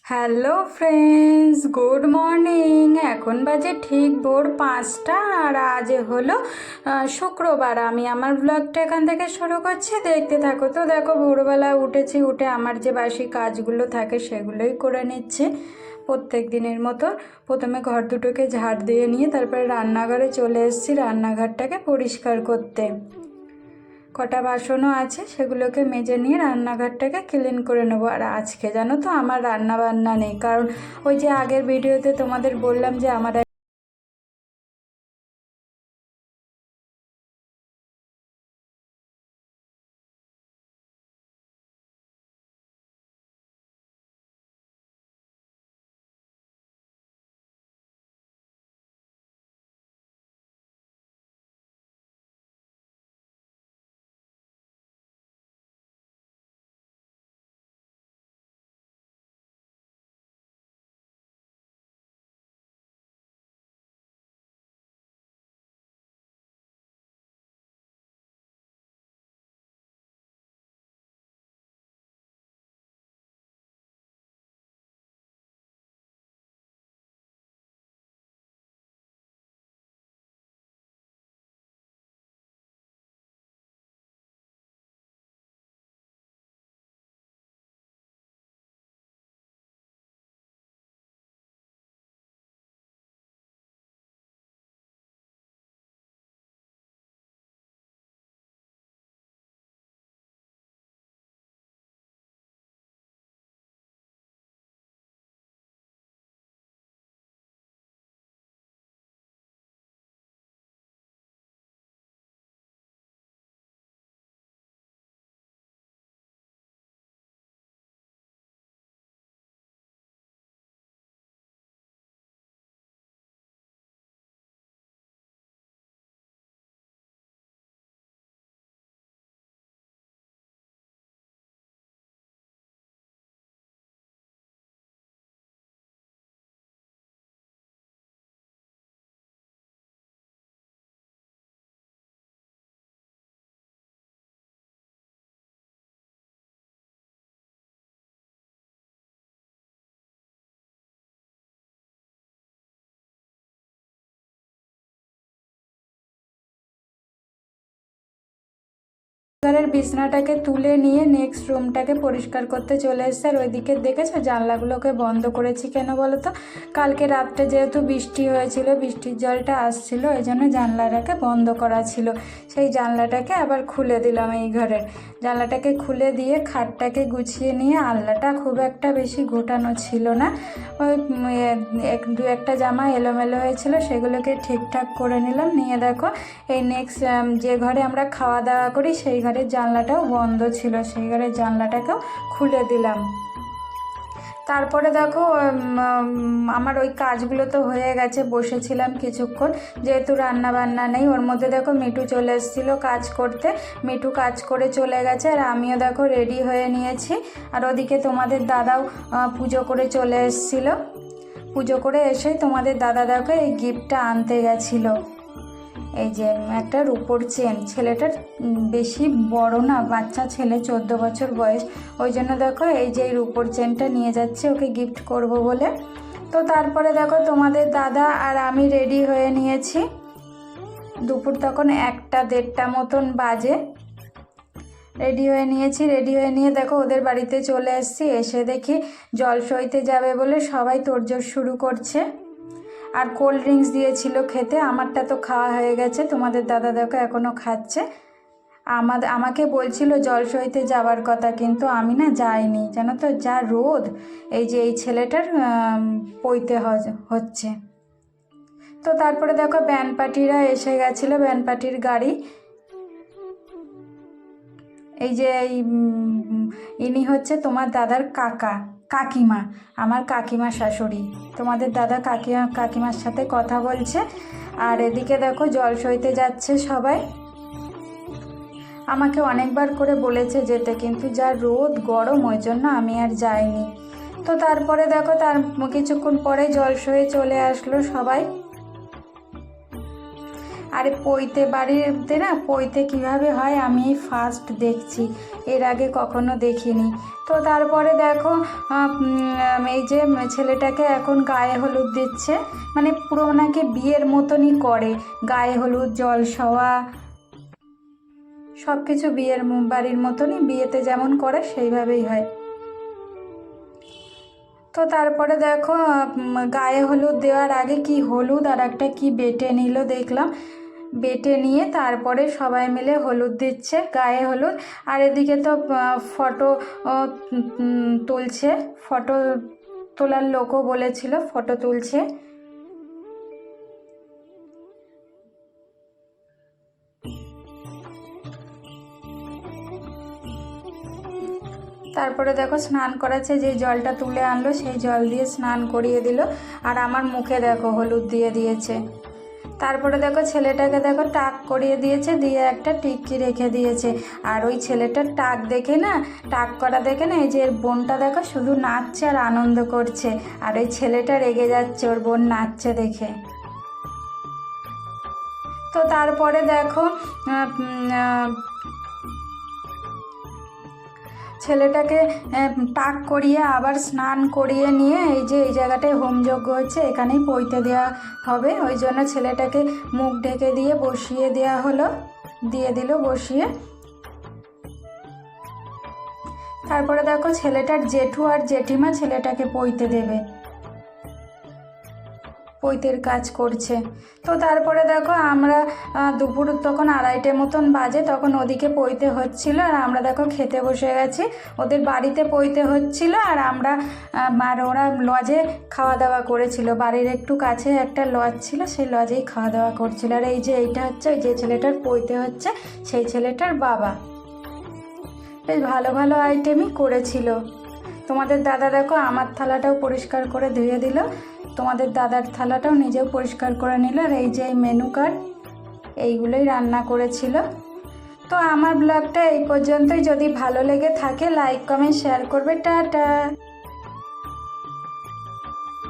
Hello friends, good morning. এখন বাজে ঠিক ভোর 5টা আর আজ হলো শুক্রবার। আমি আমার ব্লগটা এখান থেকে শুরু করছি, দেখতে থাকো। তো দেখো, ভোরবেলা উঠেছি, উঠে আমার যে বাসি কাজগুলো থাকে সেগুলোই করে নিচ্ছি প্রত্যেক দিনের মতো। প্রথমে ঘর দুটোকে ঝাড় দিয়ে নিয়ে তারপরে রান্নাঘরে চলে এসেছি রান্নাঘরটাকে পরিষ্কার করতে। কটা বাসনও আছে, সেগুলোকে মেজে নিয়ে রান্নাঘরটাকে ক্লিন করে নেবো। আর আজকে জানো তো আমার রান্না বান্না নেই, কারণ ওই যে আগের ভিডিওতে তোমাদের বললাম যে আমার ঘরের বিছনাটাকে তুলে নিয়ে নেক্সট রুমটাকে পরিষ্কার করতে চলে এসেছে। আর ওইদিকে দেখেছো জানলাগুলোকে বন্ধ করেছি কেন বলো তো? কালকে রাত্রে যেহেতু বৃষ্টি হয়েছিল, বৃষ্টির জলটা আসছিল, এই জন্য জানলাটাকে বন্ধ করা ছিল। সেই জানলাটাকে আবার খুলে দিলাম। এই ঘরের জানলাটাকে খুলে দিয়ে খাটটাকে গুছিয়ে নিয়ে, আলনাটা খুব একটা বেশি গোটানো ছিল না, ওই দু একটা জামা এলোমেলো হয়েছিল, সেগুলোকে ঠিকঠাক করে নিলাম। নিয়ে দেখো, এই নেক্সট যে ঘরে আমরা খাওয়া দাওয়া করি সেই ঘরের জানলাটাও বন্ধ ছিল, সেই ঘরের জানলাটাকেও খুলে দিলাম। তারপরে দেখো আমার ওই কাজগুলো তো হয়ে গেছে, বসেছিলাম কিছুক্ষণ, যেহেতু রান্না বান্না নেই। ওর মধ্যে দেখো মিঠু চলে এসেছিলো কাজ করতে, মিঠু কাজ করে চলে গেছে, আর আমিও দেখো রেডি হয়ে নিয়েছি। আর ওদিকে তোমাদের দাদাও পুজো করে চলে এসেছিলো। পুজো করে এসেই তোমাদের দাদা দেখো এই গিফটটা আনতে গেছিলো। এই যে একটা রূপোর চেন, ছেলেটার বেশি বড় না, বাচ্চা ছেলে, 14 বছর বয়স, ওই জন্য দেখো এই যে রূপোর চেনটা নিয়ে যাচ্ছে ওকে গিফট করব বলে। তো তারপরে দেখো তোমাদের দাদা আর আমি রেডি হয়ে নিয়েছি। দুপুর তখন 1টা 1:30 মতন বাজে। রেডি হয়ে নিয়েছি, রেডি হয়ে নিয়ে দেখো ওদের বাড়িতে চলে এসেছি। এসে দেখি জল সইতে যাবে বলে সবাই তোড়জোড় শুরু করছে। আর কোল্ড ড্রিঙ্কস দিয়েছিল খেতে, আমারটা তো খাওয়া হয়ে গেছে, তোমাদের দাদা দেখো এখনও খাচ্ছে। আমাকে বলছিল জল সইতে যাওয়ার কথা, কিন্তু আমি না যাইনি, জানো তো, যা রোদ, এই যে এই ছেলেটার পইতে হচ্ছে। তো তারপরে দেখো ব্যান্ড পার্টিরা এসে গেছিলো, ব্যান্ড পার্টির গাড়ি। এই যে ইনি হচ্ছে তোমার দাদার কাকিমা, আমার কাকিমা শাশুড়ি। তোমাদের দাদা কাকিমার সাথে কথা বলছে। আর এদিকে দেখো জল সইতে যাচ্ছে সবাই। আমাকে অনেকবার করে বলেছে যেতে, কিন্তু যা রোদ গরম, ওই জন্য আমি আর যাইনি। তো তারপরে দেখো তার কিছুক্ষণ পরে জল সয়ে চলে আসলো সবাই। আরে পৈতে বাড়িতে না পৈতে কীভাবে হয় আমি ফার্স্ট দেখছি, এর আগে কখনো দেখিনি। তো তারপরে দেখো এই যে ছেলেটাকে এখন গায়ে হলুদ দিচ্ছে, মানে পুরো নাকি বিয়ের মতনই করে, গায়ে হলুদ, জলসওয়া, সব কিছু বিয়ের বাড়ির মতনই, বিয়েতে যেমন করে সেইভাবেই হয়। তো তারপরে দেখো গায়ে হলুদ দেওয়ার আগে কি হলুদ আর একটা কি বেটে নিল দেখলাম, বেটে নিয়ে তারপরে সবাই মিলে হলুদ দিচ্ছে, গায়ে হলুদ। আর এদিকে তো ফটো তুলছে, ফটো তোলার লোকও বলেছিল, ফটো তুলছে। তারপরে দেখো স্নান করাচ্ছে, যে জলটা তুলে আনলো সেই জল দিয়ে স্নান করিয়ে দিল, আর আমার মুখে দেখো হলুদ দিয়ে দিয়েছে। তারপরে দেখো ছেলেটাকে দেখো টাক করিয়ে দিয়েছে, দিয়ে একটা টিক্কি রেখে দিয়েছে। আর ওই ছেলেটার টাক দেখে না, টাক করা দেখে না, এই যে এর বোনটা দেখো শুধু নাচছে আর আনন্দ করছে, আর ওই ছেলেটা রেগে যাচ্ছে ওর বোন নাচছে দেখে। তো তারপরে দেখো ছেলেটাকে টাক করিয়ে আবার স্নান করিয়ে নিয়ে এই যে এই জায়গাটায় হোমযজ্ঞ হচ্ছে, এখানেই পৈতে দেওয়া হবে, ওই জন্য ছেলেটাকে মুখ ঢেকে দিয়ে বসিয়ে দেওয়া হলো, দিয়ে দিল বসিয়ে। তারপরে দেখো ছেলেটার জেঠু আর জেঠিমা ছেলেটাকে পৈতে দেবে, পৈতের কাজ করছে। তো তারপরে দেখো আমরা দুপুর তখন 2:30 মতন বাজে, তখন ওদিকে পৈতে হচ্ছিল আর আমরা দেখো খেতে বসে গেছি। ওদের বাড়িতে পৈতে হচ্ছিল আর আমরা আর ওরা লজে খাওয়া দাওয়া করেছিল, বাড়ির একটু কাছে একটা লজ ছিল, সেই লজেই খাওয়া দাওয়া করছিল। আর এই যে এইটা হচ্ছে ওই যে ছেলেটার পৈতে হচ্ছে সেই ছেলেটার বাবা, বেশ ভালো ভালো আইটেমই করেছিল। তোমাদের দাদা দেখো আমার থালাটাও পরিষ্কার করে ধুয়ে দিল, তোমাদের দাদার থালাটাও নিজেও পরিষ্কার করে নিল। আর এই যে এই মেনু কার্ড, এইগুলোই রান্না করেছিল। তো আমার ব্লগটা এই পর্যন্তই, যদি ভালো লেগে থাকে লাইক কমেন্ট শেয়ার করবে, টাটা।